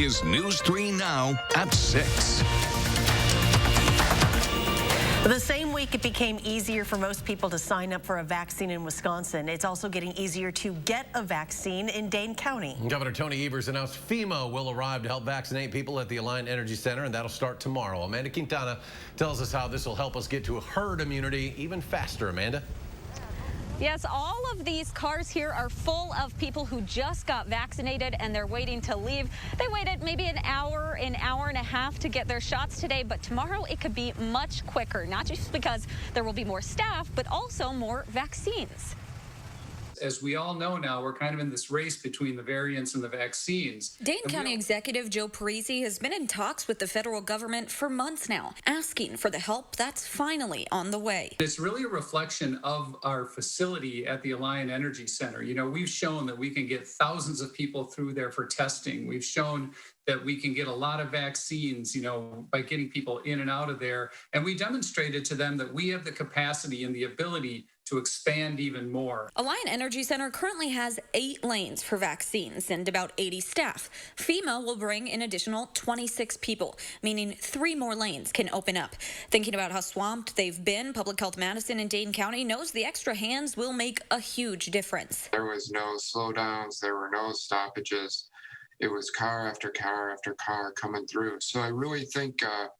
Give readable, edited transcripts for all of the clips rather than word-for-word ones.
is News 3 Now at 6. The same week it became easier for most people to sign up for a vaccine in Wisconsin. It's also getting easier to get a vaccine in Dane County. Governor Tony Evers announced FEMA will arrive to help vaccinate people at the Alliant Energy Center, and that'll start tomorrow. Amanda Quintana tells us how this will help us get to a herd immunity even faster. Amanda? Yes, all of these cars here are full of people who just got vaccinated and they're waiting to leave. They waited maybe an hour and a half to get their shots today, but tomorrow it could be much quicker, not just because there will be more staff, but also more vaccines. As we all know now, we're kind of in this race between the variants and the vaccines. Dane County Executive Joe Parisi has been in talks with the federal government for months now, asking for the help that's finally on the way. It's really a reflection of our facility at the Alliant Energy Center. You know, we've shown that we can get thousands of people through there for testing. We've shown that we can get a lot of vaccines, you know, by getting people in and out of there. And we demonstrated to them that we have the capacity and the ability to expand even more. Alliant Energy Center currently has 8 lanes for vaccines and about 80 staff. FEMA will bring an additional 26 people, meaning 3 more lanes can open up. Thinking about how swamped they've been, Public Health Madison in Dane County knows the extra hands will make a huge difference. There was no slowdowns, there were no stoppages. It was car after car after car coming through. So I really think that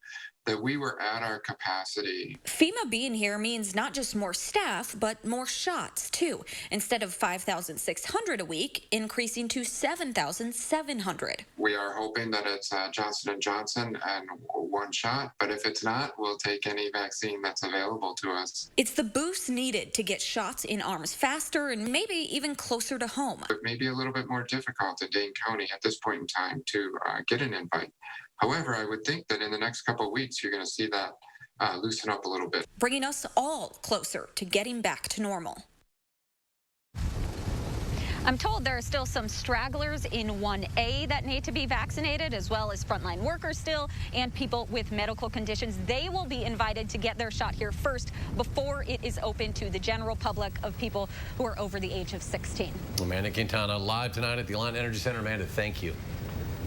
we were at our capacity. FEMA being here means not just more staff, but more shots, too. Instead of 5,600 a week, increasing to 7,700. We are hoping that it's Johnson & Johnson and 1 shot, but if it's not, we'll take any vaccine that's available to us. It's the boost needed to get shots in arms faster and maybe even closer to home. It may be a little bit more difficult in Dane County at this point in time to get an invite. However, I would think that in the next couple of weeks, you're going to see that loosen up a little bit. Bringing us all closer to getting back to normal. I'm told there are still some stragglers in 1A that need to be vaccinated, as well as frontline workers still, and people with medical conditions. They will be invited to get their shot here first before it is open to the general public of people who are over the age of 16. Amanda Quintana live tonight at the Alliant Energy Center. Amanda, thank you.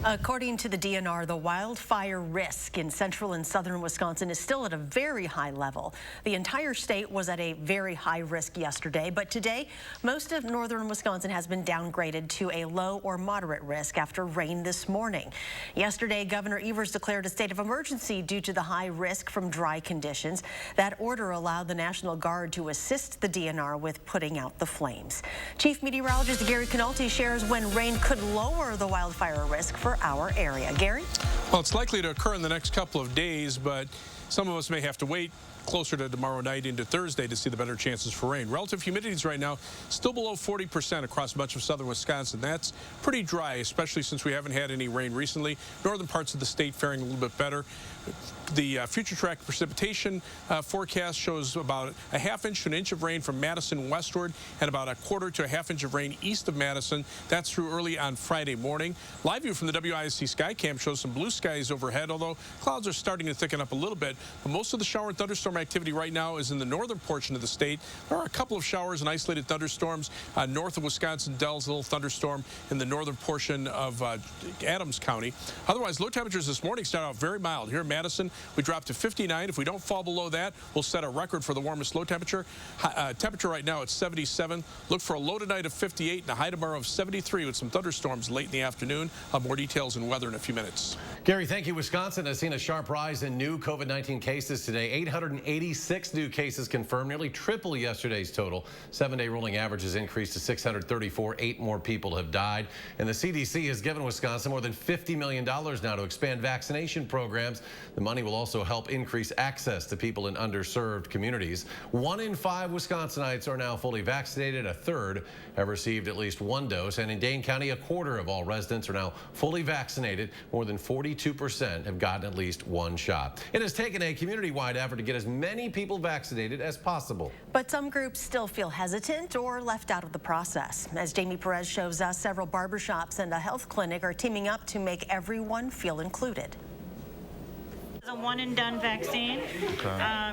According to the DNR, the wildfire risk in central and southern Wisconsin is still at a very high level. The entire state was at a very high risk yesterday, but today, most of northern Wisconsin has been downgraded to a low or moderate risk after rain this morning. Yesterday, Governor Evers declared a state of emergency due to the high risk from dry conditions. That order allowed the National Guard to assist the DNR with putting out the flames. Chief Meteorologist Gary Canalti shares when rain could lower the wildfire risk for our area. Gary? Well, it's likely to occur in the next couple of days, but some of us may have to wait closer to tomorrow night into Thursday to see the better chances for rain. Relative humidities right now still below 40% across much of southern Wisconsin. That's pretty dry, especially since we haven't had any rain recently. Northern parts of the state faring a little bit better. The future track precipitation forecast shows about a ½ inch to an inch of rain from Madison westward and about a quarter to a ½ inch of rain east of Madison. That's through early on Friday morning. Live view from the WISC Skycam shows some blue skies overhead, although clouds are starting to thicken up a little bit. But most of the shower and thunderstorm activity right now is in the northern portion of the state. There are a couple of showers and isolated thunderstorms north of Wisconsin Dells, a little thunderstorm in the northern portion of Adams County. Otherwise, low temperatures this morning start out very mild. Here in Madison, we drop to 59. If we don't fall below that, we'll set a record for the warmest low temperature. Temperature right now at 77. Look for a low tonight of 58 and a high tomorrow of 73 with some thunderstorms late in the afternoon. More details and weather in a few minutes. Gary, thank you. Wisconsin has seen a sharp rise in new COVID-19 cases today. 886 new cases confirmed, nearly triple yesterday's total. 7-day rolling average has increased to 634. 8 more people have died. And the CDC has given Wisconsin more than $50 million now to expand vaccination programs. The money will also help increase access to people in underserved communities. 1 in 5 Wisconsinites are now fully vaccinated. A third have received at least 1 dose. And in Dane County, a quarter of all residents are now fully vaccinated. More than 42% have gotten at least 1 shot. It has taken a community-wide effort to get as many people vaccinated as possible. But some groups still feel hesitant or left out of the process. As Jamie Perez shows us, several barbershops and a health clinic are teaming up to make everyone feel included. It's a one-and-done vaccine.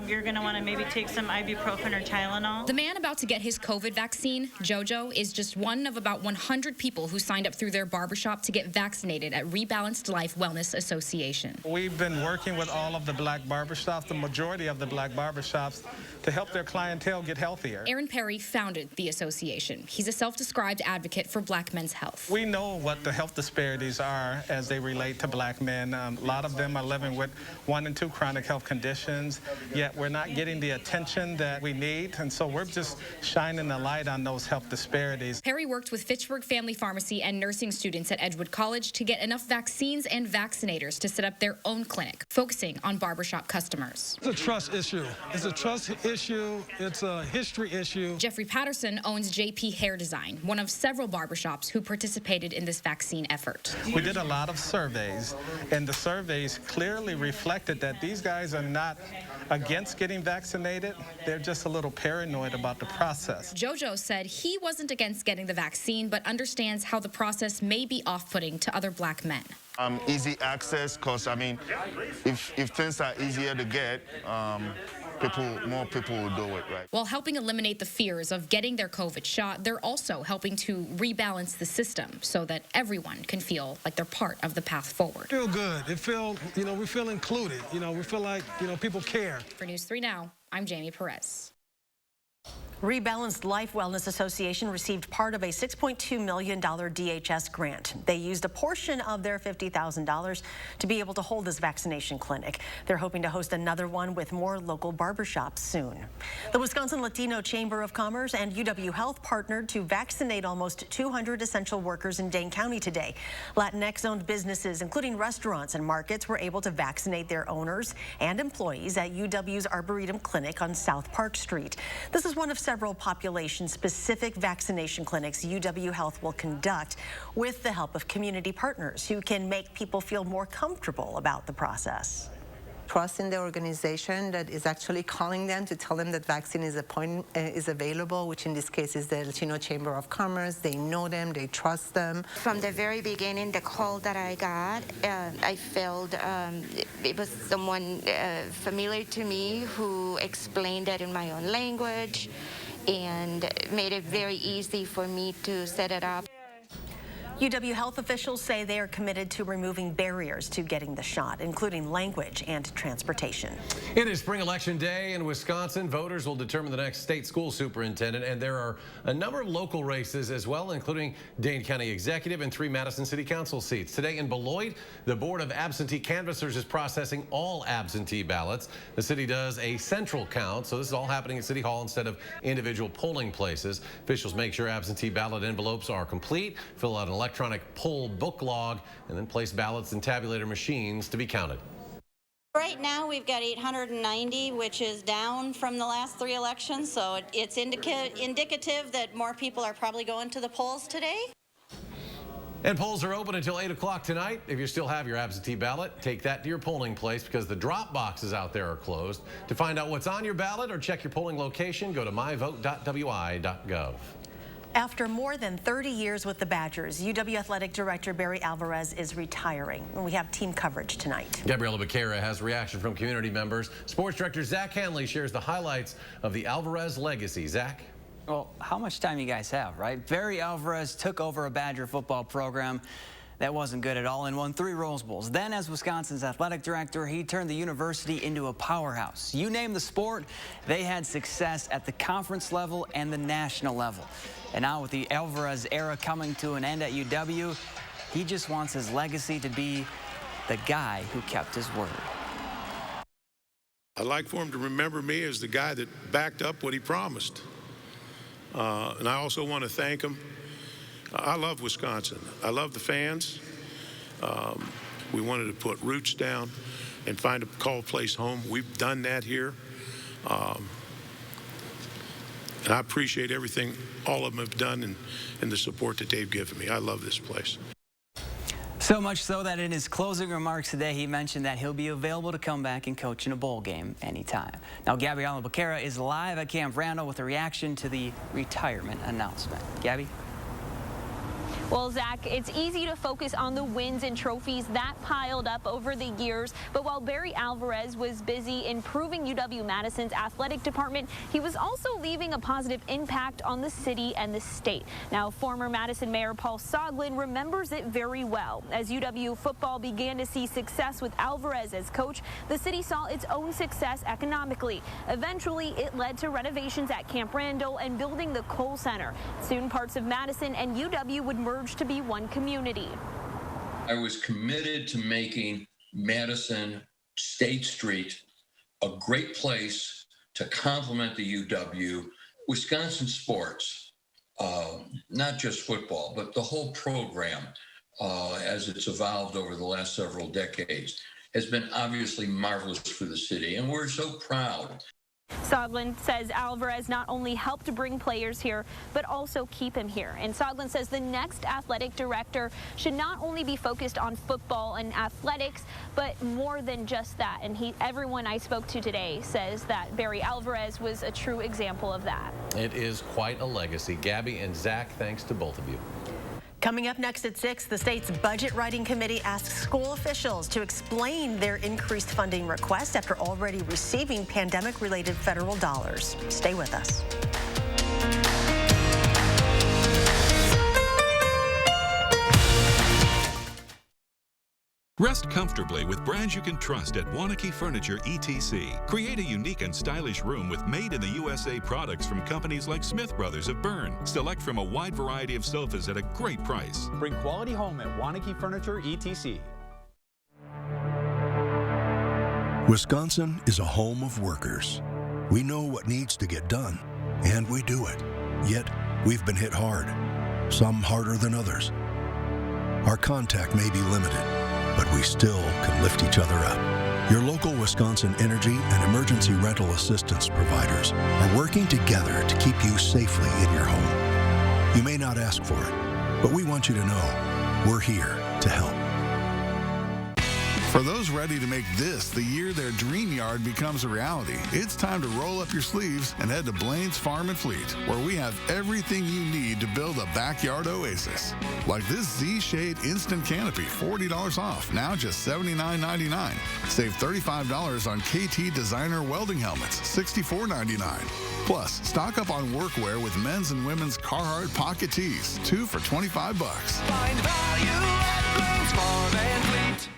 You're going to want to maybe take some ibuprofen or Tylenol. The man about to get his COVID vaccine, JoJo, is just one of about 100 people who signed up through their barbershop to get vaccinated at Rebalanced Life Wellness Association. We've been working with all of the black barbershops, the majority of the black barbershops, to help their clientele get healthier. Aaron Perry founded the association. He's a self-described advocate for black men's health. We know what the health disparities are as they relate to black men. A lot of them are living with 1 and 2 chronic health conditions, yet we're not getting the attention that we need, and so we're just shining the light on those health disparities. Perry worked with Fitchburg Family Pharmacy and nursing students at Edgewood College to get enough vaccines and vaccinators to set up their own clinic, focusing on barbershop customers. It's a trust issue. It's a trust issue. It's a history issue. Jeffrey Patterson owns JP Hair Design, one of several barbershops who participated in this vaccine effort. We did a lot of surveys, and the surveys clearly reflected that these guys are not against getting vaccinated. They're just a little paranoid about the process. JoJo said he wasn't against getting the vaccine, but understands how the process may be off-putting to other black men. Easy access, because, I mean, if things are easier to get, more people will do it, right? While helping eliminate the fears of getting their COVID shot, they're also helping to rebalance the system so that everyone can feel like they're part of the path forward. Feel good. We feel included. We feel like, people care. For News 3 Now, I'm Jamie Perez. Rebalanced Life Wellness Association received part of a $6.2 million DHS grant. They used a portion of their $50,000 to be able to hold this vaccination clinic. They're hoping to host another one with more local barbershops soon. The Wisconsin Latino Chamber of Commerce and UW Health partnered to vaccinate almost 200 essential workers in Dane County today. Latinx-owned businesses, including restaurants and markets, were able to vaccinate their owners and employees at UW's Arboretum Clinic on South Park Street. This is one of several population-specific vaccination clinics UW Health will conduct with the help of community partners who can make people feel more comfortable about the process. Trust in the organization that is actually calling them to tell them that vaccine is available, which in this case is the Latino Chamber of Commerce. They know them, they trust them. From the very beginning, the call that I got, I felt it was someone familiar to me who explained it in my own language and made it very easy for me to set it up. UW Health officials say they are committed to removing barriers to getting the shot, including language and transportation. It is spring election day in Wisconsin. Voters will determine the next state school superintendent, and there are a number of local races as well, including Dane County Executive and 3 Madison City Council seats. Today in Beloit, the Board of Absentee Canvassers is processing all absentee ballots. The city does a central count, so this is all happening at City Hall instead of individual polling places. Officials make sure absentee ballot envelopes are complete, fill out an electronic poll book log, and then place ballots in tabulator machines to be counted. Right now we've got 890, which is down from the last 3 elections, so it's indicative that more people are probably going to the polls today. And polls are open until 8 o'clock tonight. If you still have your absentee ballot, take that to your polling place because the drop boxes out there are closed. To find out what's on your ballot or check your polling location, go to myvote.wi.gov. After more than 30 years with the Badgers, UW Athletic Director Barry Alvarez is retiring, and we have team coverage tonight. Gabriela Becerra has reaction from community members. Sports Director Zach Hanley shares the highlights of the Alvarez legacy. Zach? Well, how much time you guys have, right? Barry Alvarez took over a Badger football program that wasn't good at all and won 3 Rose Bowls. Then as Wisconsin's athletic director, he turned the university into a powerhouse. You name the sport, they had success at the conference level and the national level. And now with the Alvarez era coming to an end at UW, he just wants his legacy to be the guy who kept his word. I'd like for him to remember me as the guy that backed up what he promised. And I also want to thank him. I love Wisconsin. I love the fans. We wanted to put roots down and find a call place home. We've done that here. And I appreciate everything all of them have done and the support that they've given me. I love this place. So much so that in his closing remarks today, he mentioned that he'll be available to come back and coach in a bowl game anytime. Now, Gabriela Becerra is live at Camp Randall with a reaction to the retirement announcement. Gabby? Well, Zach, it's easy to focus on the wins and trophies that piled up over the years, but while Barry Alvarez was busy improving UW-Madison's athletic department, he was also leaving a positive impact on the city and the state. Now, former Madison Mayor Paul Soglin remembers it very well. As UW football began to see success with Alvarez as coach, the city saw its own success economically. Eventually, it led to renovations at Camp Randall and building the Cole Center. Soon, parts of Madison and UW would merge to be one community. I was committed to making Madison State Street a great place to complement the UW. Wisconsin sports, not just football, but the whole program as it's evolved over the last several decades has been obviously marvelous for the city, and we're so proud. Soglin says Alvarez not only helped bring players here, but also keep him here. And Soglin says the next athletic director should not only be focused on football and athletics, but more than just that. And everyone I spoke to today says that Barry Alvarez was a true example of that. It is quite a legacy. Gabby and Zach, thanks to both of you. Coming up next at 6, the state's budget writing committee asks school officials to explain their increased funding request after already receiving pandemic-related federal dollars. Stay with us. Rest comfortably with brands you can trust at Wanakee Furniture ETC. Create a unique and stylish room with made-in-the-USA products from companies like Smith Brothers of Bern. Select from a wide variety of sofas at a great price. Bring quality home at Wanakee Furniture ETC. Wisconsin is a home of workers. We know what needs to get done, and we do it. Yet, we've been hit hard, some harder than others. Our contact may be limited, but we still can lift each other up. Your local Wisconsin energy and emergency rental assistance providers are working together to keep you safely in your home. You may not ask for it, but we want you to know we're here to help. For those ready to make this the year their dream yard becomes a reality, it's time to roll up your sleeves and head to Blaine's Farm and Fleet, where we have everything you need to build a backyard oasis. Like this Z-Shade Instant Canopy, $40 off, now just $79.99. Save $35 on KT Designer welding helmets, $64.99. Plus, stock up on workwear with men's and women's Carhartt pocket tees, 2 for $25. Find value at Blaine's Farm and Fleet.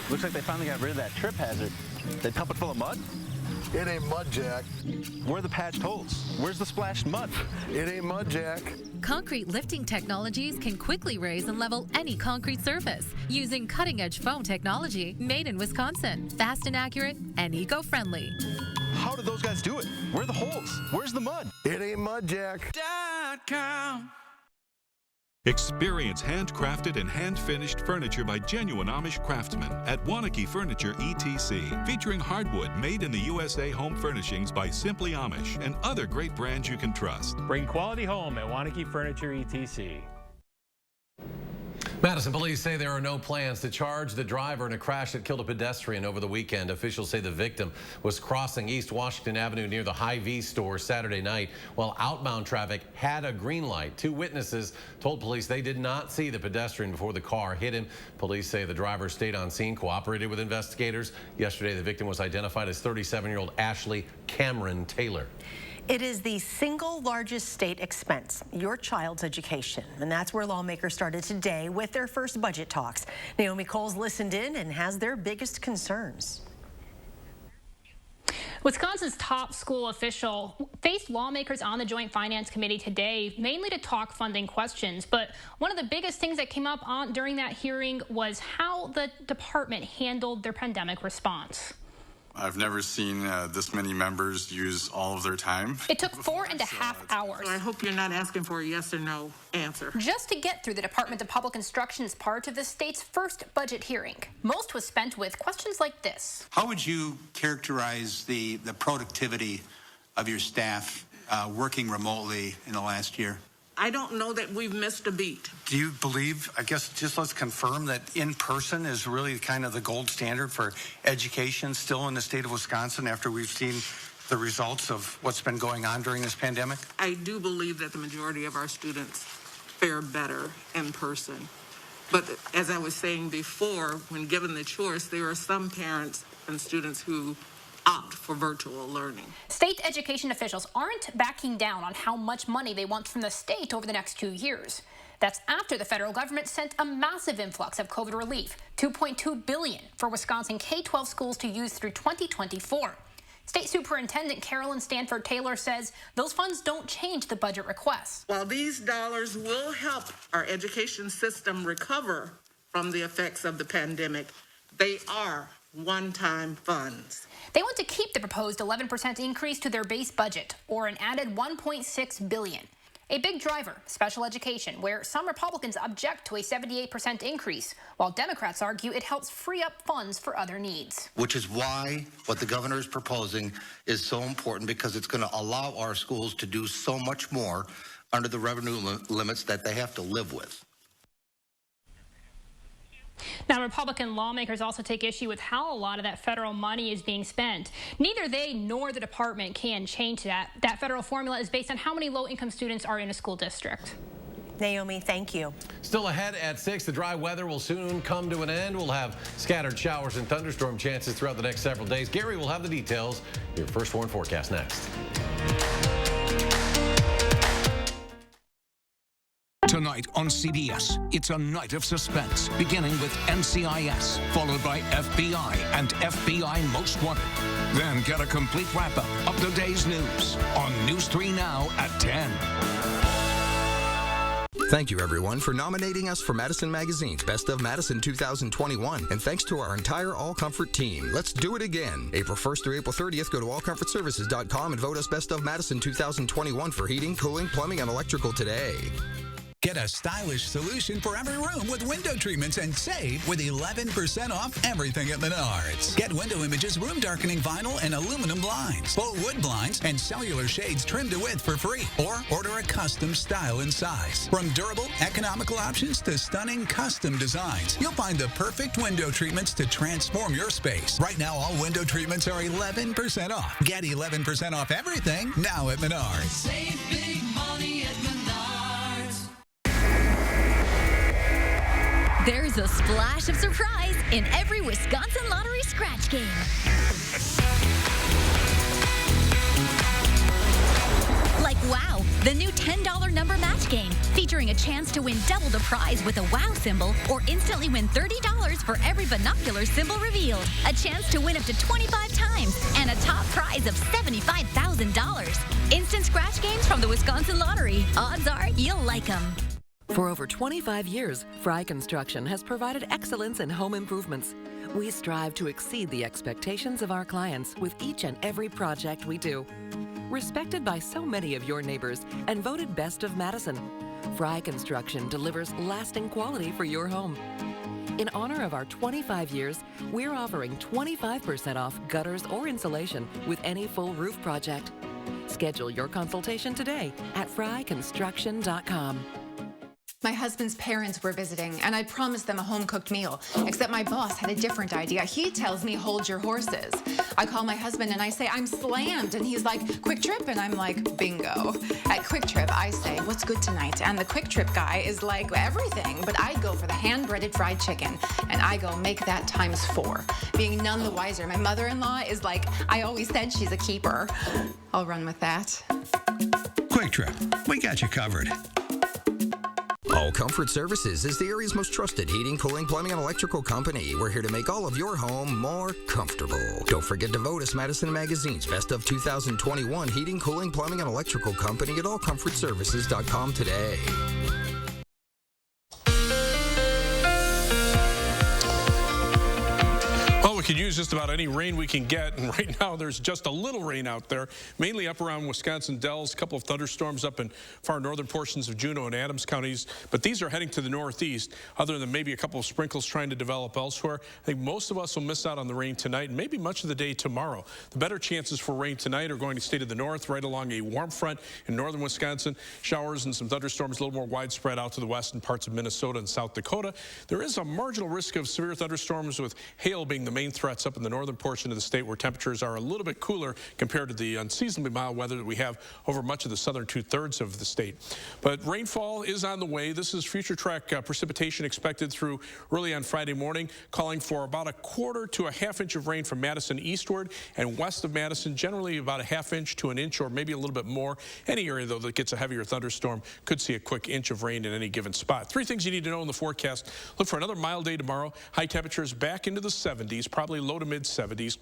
Looks like they finally got rid of that trip hazard. They pump it full of mud? It ain't mud, Jack. Where are the patched holes? Where's the splashed mud? It ain't mud, Jack. Concrete lifting technologies can quickly raise and level any concrete surface using cutting-edge foam technology made in Wisconsin. Fast and accurate and eco-friendly. How did those guys do it? Where are the holes? Where's the mud? It ain't mud, Jack. .com. Experience handcrafted and hand-finished furniture by genuine Amish craftsmen at Wanakee Furniture ETC, featuring hardwood made in the USA home furnishings by Simply Amish and other great brands you can trust. Bring quality home at Wanakee Furniture ETC. Madison police say there are no plans to charge the driver in a crash that killed a pedestrian over the weekend. Officials say the victim was crossing East Washington Avenue near the Hy-Vee store Saturday night while outbound traffic had a green light. 2 witnesses told police they did not see the pedestrian before the car hit him. Police say the driver stayed on scene, cooperated with investigators. Yesterday, the victim was identified as 37-year-old Ashley Cameron Taylor. It is the single largest state expense, your child's education. And that's where lawmakers started today with their first budget talks. Naomi Coles listened in and has their biggest concerns. Wisconsin's top school official faced lawmakers on the Joint Finance Committee today, mainly to talk funding questions. But one of the biggest things that came up during that hearing was how the department handled their pandemic response. I've never seen this many members use all of their time. It took 4.5 hours. So I hope you're not asking for a yes or no answer. Just to get through the Department of Public Instruction's part of the state's first budget hearing. Most was spent with questions like this. How would you characterize the productivity of your staff working remotely in the last year? I don't know that we've missed a beat. Do you believe, I guess just let's confirm that in person is really kind of the gold standard for education still in the state of Wisconsin after we've seen the results of what's been going on during this pandemic? I do believe that the majority of our students fare better in person. But as I was saying before, when given the choice, there are some parents and students who opt for virtual learning. State education officials aren't backing down on how much money they want from the state over the next 2 years. That's after the federal government sent a massive influx of COVID relief, $2.2 billion for Wisconsin K-12 schools to use through 2024. State Superintendent Carolyn Stanford Taylor says those funds don't change the budget requests. While these dollars will help our education system recover from the effects of the pandemic, they are one-time funds. They want to keep the proposed 11% increase to their base budget, or an added $1.6 billion. A big driver, special education, where some Republicans object to a 78% increase, while Democrats argue it helps free up funds for other needs. Which is why what the governor is proposing is so important, because it's going to allow our schools to do so much more under the revenue limits that they have to live with. Now, Republican lawmakers also take issue with how a lot of that federal money is being spent. Neither they nor the department can change that. That federal formula is based on how many low-income students are in a school district. Naomi, thank you. Still ahead at 6, the dry weather will soon come to an end. We'll have scattered showers and thunderstorm chances throughout the next several days. Gary will have the details. Your First Warn forecast next. Tonight on CBS, it's a night of suspense, beginning with NCIS, followed by FBI and FBI Most Wanted. Then get a complete wrap-up of the day's news on News 3 Now at 10. Thank you, everyone, for nominating us for Madison Magazine's Best of Madison 2021. And thanks to our entire All Comfort team. Let's do it again. April 1st through April 30th, go to allcomfortservices.com and vote us Best of Madison 2021 for heating, cooling, plumbing, and electrical today. Get a stylish solution for every room with window treatments and save with 11% off everything at Menards. Get window images, room darkening vinyl, and aluminum blinds, full wood blinds, and cellular shades trimmed to width for free. Or order a custom style and size. From durable, economical options to stunning custom designs, you'll find the perfect window treatments to transform your space. Right now, all window treatments are 11% off. Get 11% off everything now at Menards. Save big money at Menards. There's a splash of surprise in every Wisconsin Lottery scratch game. Like WOW, the new $10 number match game, featuring a chance to win double the prize with a WOW symbol, or instantly win $30 for every binocular symbol revealed. A chance to win up to 25 times, and a top prize of $75,000. Instant scratch games from the Wisconsin Lottery. Odds are you'll like them. For over 25 years, Fry Construction has provided excellence in home improvements. We strive to exceed the expectations of our clients with each and every project we do. Respected by so many of your neighbors and voted Best of Madison, Fry Construction delivers lasting quality for your home. In honor of our 25 years, we're offering 25% off gutters or insulation with any full roof project. Schedule your consultation today at fryconstruction.com. My husband's parents were visiting, and I promised them a home-cooked meal, except my boss had a different idea. He tells me, hold your horses. I call my husband, and I say, I'm slammed, and he's like, Quick Trip, and I'm like, bingo. At Quick Trip, I say, what's good tonight? And the Quick Trip guy is like, everything, but I go for the hand-breaded fried chicken, and I go, make that ×4. Being none the wiser, my mother-in-law is like, I always said she's a keeper. I'll run with that. Quick Trip, we got you covered. All Comfort Services is the area's most trusted heating, cooling, plumbing, and electrical company. We're here to make all of your home more comfortable. Don't forget to vote us Madison Magazine's Best of 2021 heating, cooling, plumbing, and electrical company at allcomfortservices.com today. We could use just about any rain we can get, and right now there's just a little rain out there, mainly up around Wisconsin Dells, a couple of thunderstorms up in far northern portions of Juneau and Adams counties, but these are heading to the northeast, other than maybe a couple of sprinkles trying to develop elsewhere. I think most of us will miss out on the rain tonight and maybe much of the day tomorrow. The better chances for rain tonight are going to stay to the north, right along a warm front in northern Wisconsin. Showers and some thunderstorms a little more widespread out to the west and parts of Minnesota and South Dakota. There is a marginal risk of severe thunderstorms with hail being the main threats up in the northern portion of the state where temperatures are a little bit cooler compared to the unseasonably mild weather that we have over much of the southern two-thirds of the state. But rainfall is on the way. This is future track precipitation expected through early on Friday morning, calling for about a quarter to a half inch of rain from Madison eastward and west of Madison, generally about a half inch to an inch or maybe a little bit more. Any area, though, that gets a heavier thunderstorm could see a quick inch of rain in any given spot. Three things you need to know in the forecast. Look for another mild day tomorrow. High temperatures back into the 70s, probably low to mid 70s.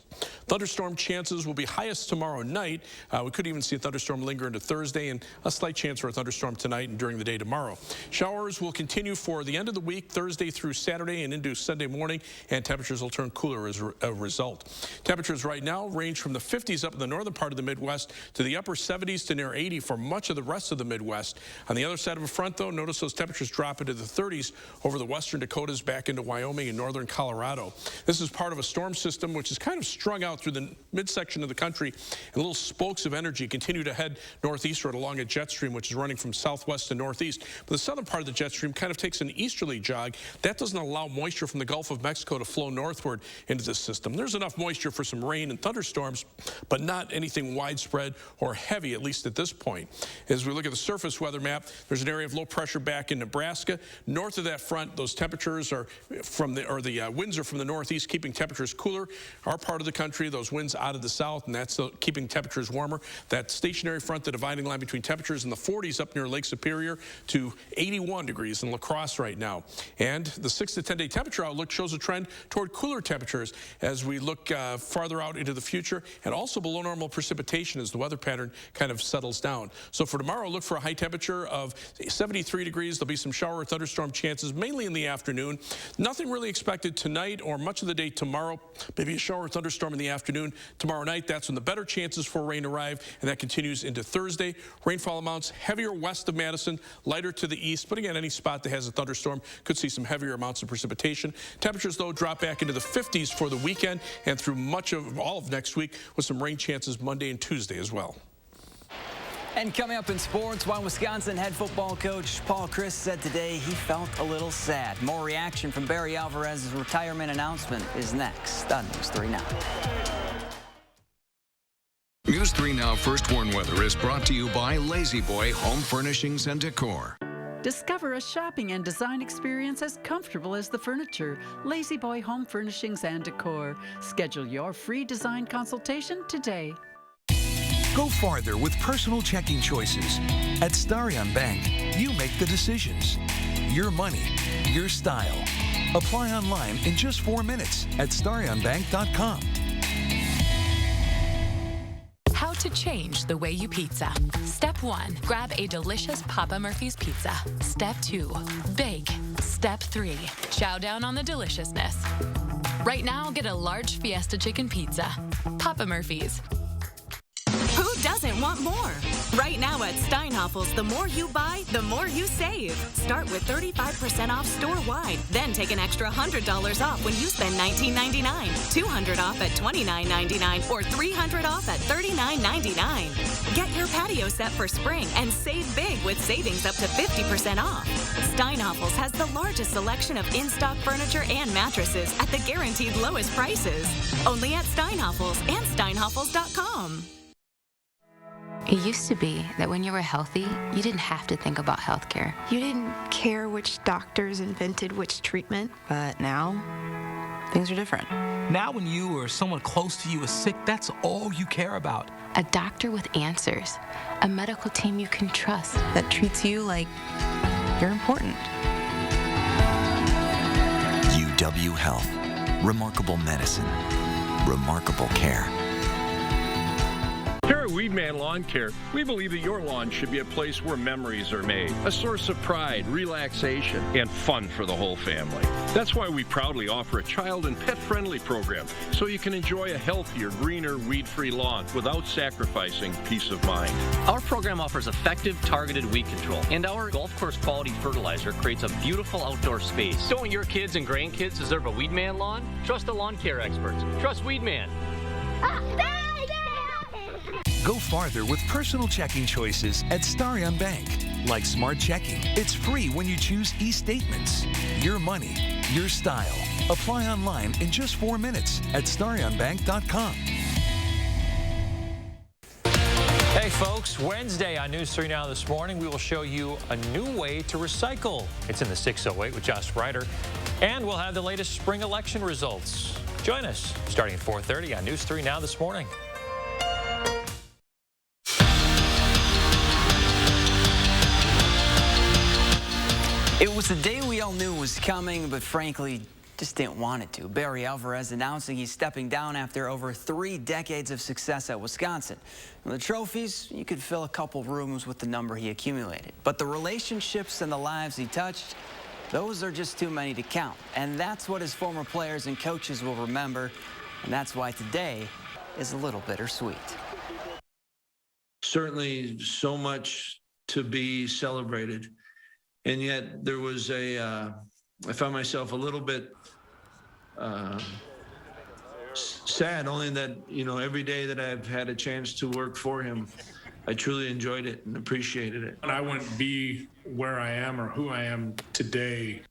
Thunderstorm chances will be highest tomorrow night. We could even see a thunderstorm linger into Thursday and a slight chance for a thunderstorm tonight and during the day tomorrow. Showers will continue for the end of the week, Thursday through Saturday and into Sunday morning, and temperatures will turn cooler as a result. Temperatures right now range from the 50s up in the northern part of the Midwest to the upper 70s to near 80 for much of the rest of the Midwest. On the other side of a front, though, notice those temperatures drop into the 30s over the western Dakotas back into Wyoming and northern Colorado. This is part of a storm system which is kind of strung out through the midsection of the country, and little spokes of energy continue to head northeastward along a jet stream which is running from southwest to northeast. But the southern part of the jet stream kind of takes an easterly jog. That doesn't allow moisture from the Gulf of Mexico to flow northward into the system. There's enough moisture for some rain and thunderstorms, but not anything widespread or heavy, at least at this point. As we look at the surface weather map, there's an area of low pressure back in Nebraska. North of that front, those temperatures are from the winds are from the northeast, keeping temperatures cooler. Our part of the country, those winds out of the south, and that's keeping temperatures warmer. That stationary front, the dividing line between temperatures in the 40s up near Lake Superior to 81 degrees in La Crosse right now. And the 6 to 10 day temperature outlook shows a trend toward cooler temperatures as we look farther out into the future, and also below normal precipitation as the weather pattern kind of settles down. So for tomorrow, look for a high temperature of 73 degrees. There'll be some shower or thunderstorm chances, mainly in the afternoon. Nothing really expected tonight or much of the day tomorrow. Maybe a shower or thunderstorm in the afternoon. Tomorrow night, that's when the better chances for rain arrive, and that continues into Thursday. Rainfall amounts heavier west of Madison, lighter to the east, but again, any spot that has a thunderstorm could see some heavier amounts of precipitation. Temperatures, though, drop back into the 50s for the weekend and through much of all of next week with some rain chances Monday and Tuesday as well. And coming up in sports, while Wisconsin head football coach Paul Chryst said today he felt a little sad. More reaction from Barry Alvarez's retirement announcement is next on News 3 Now. News 3 Now First Warn Weather is brought to you by Lazy Boy Home Furnishings and Decor. Discover a shopping and design experience as comfortable as the furniture. Lazy Boy Home Furnishings and Decor. Schedule your free design consultation today. Go farther with personal checking choices. At Starion Bank, you make the decisions. Your money, your style. Apply online in just 4 minutes at starionbank.com. How to change the way you pizza. Step 1, grab a delicious Papa Murphy's pizza. Step 2, bake. Step 3, chow down on the deliciousness. Right now, get a large Fiesta chicken pizza. Papa Murphy's. Who doesn't want more? Right now at Steinhafels, the more you buy, the more you save. Start with 35% off store-wide. Then take an extra $100 off when you spend $19.99, $200 off at $29.99, or $300 off at $39.99. Get your patio set for spring and save big with savings up to 50% off. Steinhafels has the largest selection of in-stock furniture and mattresses at the guaranteed lowest prices. Only at Steinhafels and steinhafels.com. It used to be that when you were healthy, you didn't have to think about healthcare. You didn't care which doctors invented which treatment. But now, things are different. Now when you or someone close to you is sick, that's all you care about. A doctor with answers. A medical team you can trust. That treats you like you're important. UW Health. Remarkable medicine. Remarkable care. Here at Weedman Lawn Care, we believe that your lawn should be a place where memories are made, a source of pride, relaxation, and fun for the whole family. That's why we proudly offer a child and pet-friendly program so you can enjoy a healthier, greener, weed-free lawn without sacrificing peace of mind. Our program offers effective, targeted weed control, and our golf course quality fertilizer creates a beautiful outdoor space. Don't your kids and grandkids deserve a Weedman lawn? Trust the lawn care experts. Trust Weedman. Go farther with personal checking choices at Starion Bank. Like Smart Checking, it's free when you choose e-statements. Your money, your style. Apply online in just 4 minutes at starionbank.com. Hey folks, Wednesday on News 3 Now this morning, we will show you a new way to recycle. It's in the 608 with Josh Ryder, and we'll have the latest spring election results. Join us starting at 4:30 on News 3 Now this morning. It was the day we all knew was coming, but frankly, just didn't want it to. Barry Alvarez announcing he's stepping down after over 3 decades of success at Wisconsin. And the trophies, you could fill a couple rooms with the number he accumulated. But the relationships and the lives he touched, those are just too many to count. And that's what his former players and coaches will remember. And that's why today is a little bittersweet. Certainly so much to be celebrated. And yet there was I found myself a little bit sad, only that, every day that I've had a chance to work for him, I truly enjoyed it and appreciated it. And I wouldn't be where I am or who I am today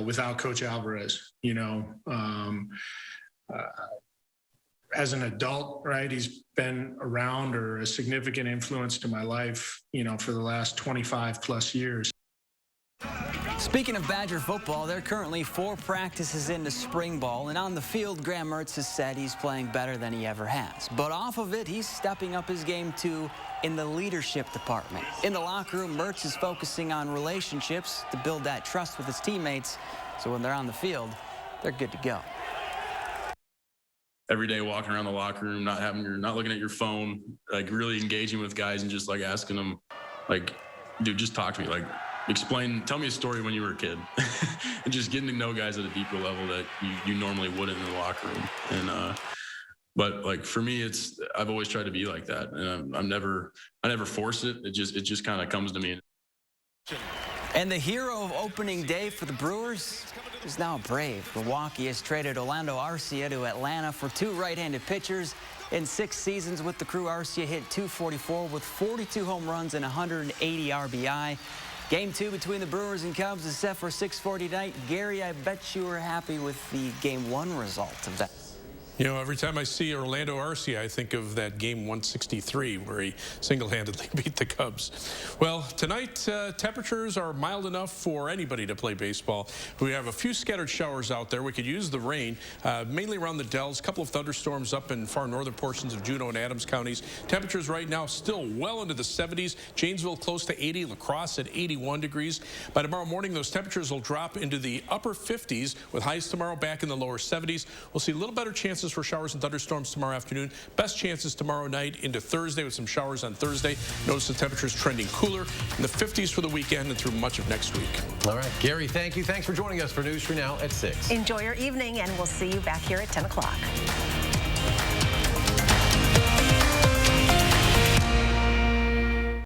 without Coach Alvarez. As an adult, right, he's been around or a significant influence to my life, for the last 25 plus years. Speaking of Badger football, they're currently 4 practices into spring ball, and on the field, Graham Mertz has said he's playing better than he ever has. But off of it, he's stepping up his game too in the leadership department. In the locker room, Mertz is focusing on relationships to build that trust with his teammates, so when they're on the field, they're good to go. Every day walking around the locker room, not looking at your phone, like really engaging with guys and just like asking them, like, dude, just talk to me, like, tell me a story when you were a kid. And just getting to know guys at a deeper level that you normally wouldn't in the locker room. And but like for me, I've always tried to be like that, and I never force it. It just kind of comes to me. And the hero of opening day for the Brewers is now brave. Milwaukee has traded Orlando Arcia to Atlanta for 2 right-handed pitchers. In 6 seasons with the crew, Arcia hit .244 with 42 home runs and 180 RBI. Game 2 between the Brewers and Cubs is set for 6:40 tonight. Gary, I bet you were happy with the Game 1 result of that. Every time I see Orlando Arcia, I think of that game 163 where he single-handedly beat the Cubs. Well, tonight, temperatures are mild enough for anybody to play baseball. We have a few scattered showers out there. We could use the rain, mainly around the Dells. A couple of thunderstorms up in far northern portions of Juneau and Adams counties. Temperatures right now still well into the 70s. Janesville close to 80. La Crosse at 81 degrees. By tomorrow morning, those temperatures will drop into the upper 50s with highs tomorrow back in the lower 70s. We'll see a little better chances for showers and thunderstorms tomorrow afternoon. Best chances tomorrow night into Thursday with some showers on Thursday. Notice the temperatures trending cooler in the 50s for the weekend and through much of next week. All right, Gary, thank you. Thanks for joining us for News 3 Now at 6. Enjoy your evening, and we'll see you back here at 10 o'clock.